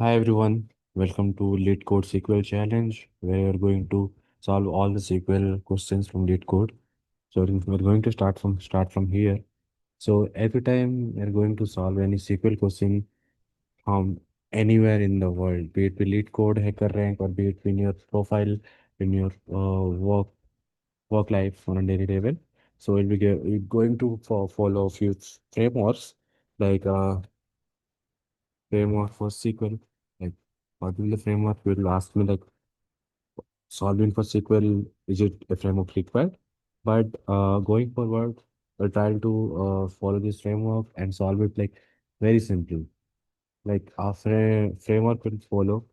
Hi everyone, welcome to Lead Code SQL Challenge, where we're going to solve all the SQL questions from Lead Code. So we're going to start from here. So every time we're going to solve any SQL question from anywhere in the world, be it with Lead Code, Hacker Rank, or be it in your profile, in your work life on a daily level. So we're going to follow a few frameworks like framework for SQL. Like, what will the framework will ask me like solving for SQL, is it a framework required? But going forward, we're trying to follow this framework and solve it like very simple. Like our framework will follow.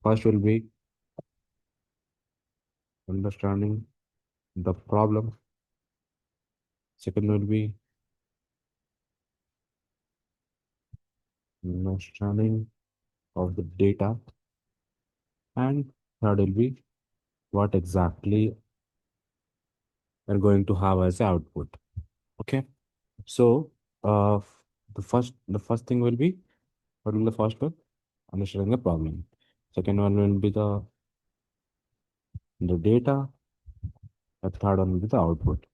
First will be understanding the problem. Second will be understanding of the data. And third will be what exactly we're going to have as output. Okay. So uh, the first thing will be, what will the first one? Understanding the problem. Second one will be the data. The third one will be the output.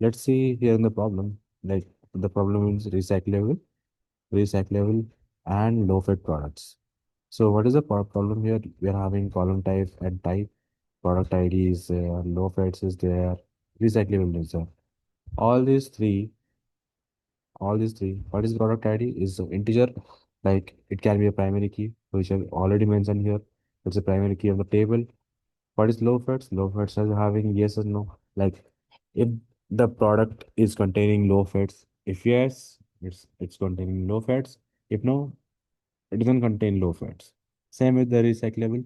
Let's see here in the problem. Like the problem is recyclable, and low-fat products. So what is the problem here? We are having column type and type. Product ID is there, low fats is there, recyclable is there. All these three, all these three. What is product ID? Is an integer, like it can be a primary key, which I already mentioned here. It's a primary key of the table. What is low fats? Low fats are having yes or no. Like if the product is containing low fats, if yes, it's containing low fats. If no, it doesn't contain low fats. Same with the recyclable.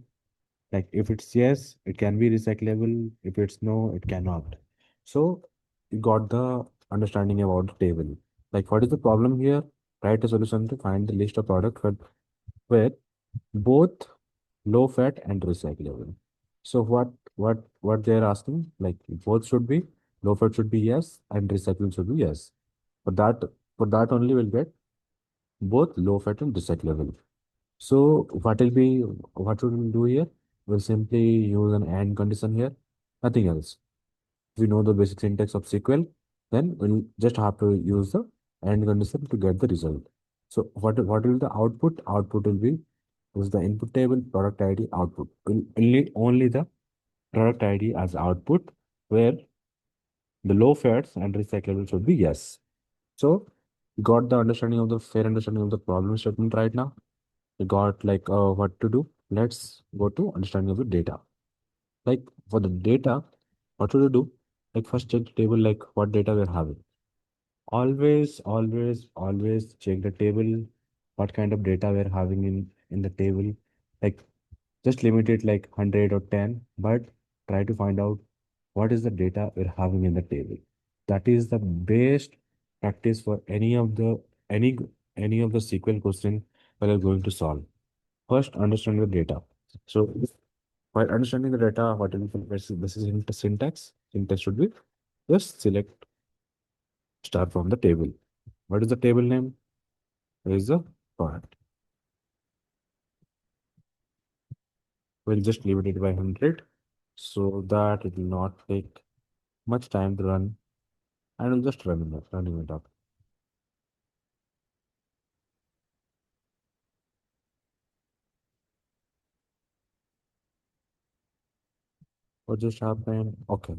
Like if it's yes, it can be recyclable. If it's no, it cannot. So you got the understanding about the table. Like what is the problem here? Write a solution to find the list of products where both low fat and recyclable. So what they're asking, like both should be, low fat should be yes and recyclable should be yes. For that for that only we'll get both low fat and recyclable. So what we'll do here? We'll simply use an AND condition here, nothing else. If we know the basic syntax of SQL, then we'll just have to use the AND condition to get the result. So what will the output? Output will be is the input table product ID output. We'll need only the product ID as output, where the low fats and recyclable should be yes. So got the understanding of the fair understanding of the problem statement right now. We got like what to do. Let's go to understanding of the data. Like for the data, what should we do? Like first check the table, like what data we're having. Always check the table, what kind of data we're having in the table. Like just limit it like 100 or 10, but try to find out what is the data we're having in the table. That is the best practice for any any of the SQL question we're going to solve. First, understand the data. So while understanding the data, what is this is in syntax. Syntax should be just select star from the table. What is the table name? Where is the product? We'll just limit it by 100 so that it will not take much time to run, and we'll just running it up. What just happened? Okay,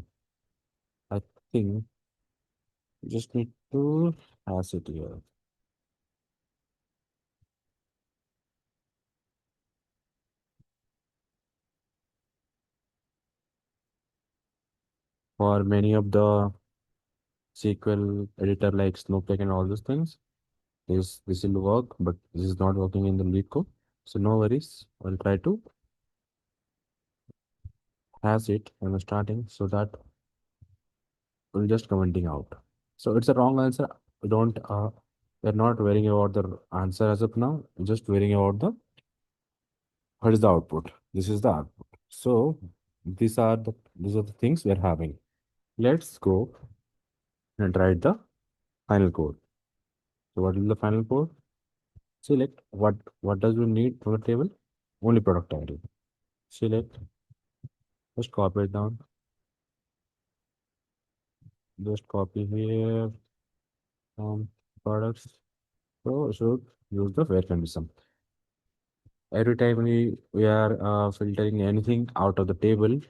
I think you just need to pass it here. For many of the SQL editor like Snowflake and all those things, this will work, but this is not working in the lead code. So no worries. I'll try to hash it when we're starting so that we'll just commenting out. So it's a wrong answer. We don't we're not worrying about the answer as of now. We're just worrying about the what is the output. This is the output. So these are the things we're having. Let's go and write the final code. So what is the final code? Select what does we need from the table? only product ID. Select, just copy it down, just copy here, products. So should use the where condition. Every time we are filtering anything out of the table,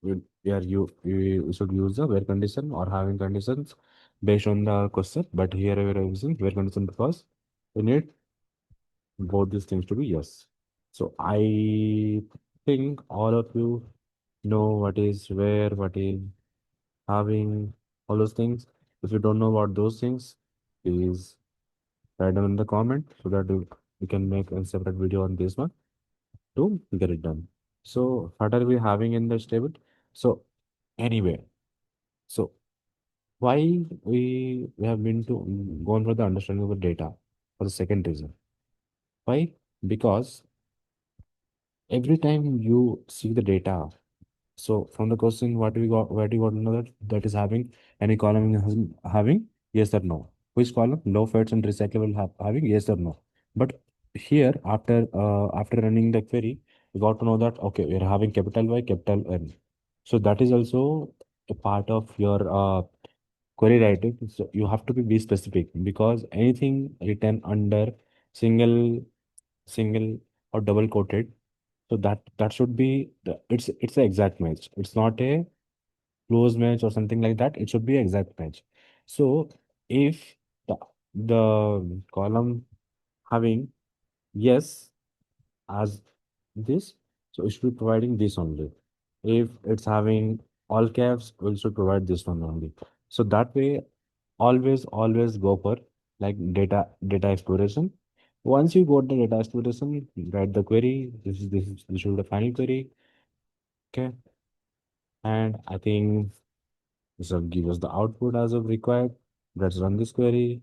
we should use the where condition or having conditions based on the question. But here we are using where condition because we need both these things to be yes. So I think all of you know what is where, what is having, all those things. If you don't know about those things, please write down in the comment so that we can make a separate video on this one to get it done. So what are we having in this table? So anyway, so why we have been to gone for the understanding of the data for the second reason. Why? Because every time you see the data, so from the question, what we got, where do you got to know that that is having any column has having yes or no? Which column? Low fats and recyclable having yes or no? But here, after running the query, we got to know that okay, we're having capital Y, capital N. So that is also a part of your query writing. So you have to be specific because anything written under single, single or double quoted, so that should be it's an exact match. It's not a close match or something like that. It should be exact match. So if the column having yes as this, so it should be providing this only. If it's having all caps, we should provide this one only. So that way, always go for like data exploration. Once you got the data exploration, write the query. This should be the final query. Okay. And I think this will give us the output as of required. Let's run this query.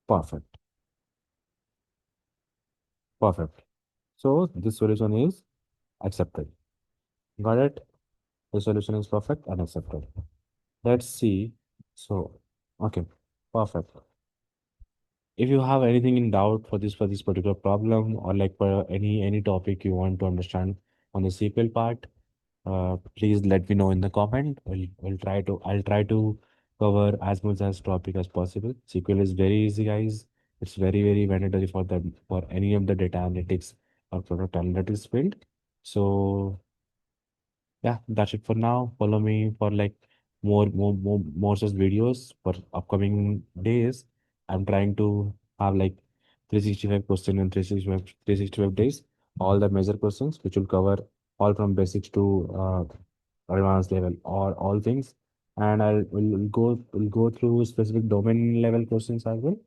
Perfect. Perfect. So this solution is accepted. Got it? The solution is perfect and accepted. Let's see. So, okay. Perfect. If you have anything in doubt for this particular problem or like for any topic you want to understand on the SQL part, please let me know in the comment. I'll try to cover as much as topic as possible. SQL is very easy, guys. It's very mandatory for the for any of the data analytics or product analytics field. So yeah, that's it for now. Follow me for like more such videos for upcoming days. I'm trying to have like 365 question in 365 days, all the major questions which will cover all from basics to advanced level or all things. And will go through specific domain level questions as well.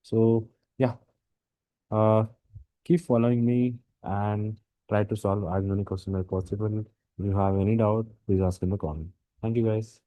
So yeah, uh keep following me and try to solve as many questions as possible. If you have any doubt, please ask in the comment. Thank you, guys.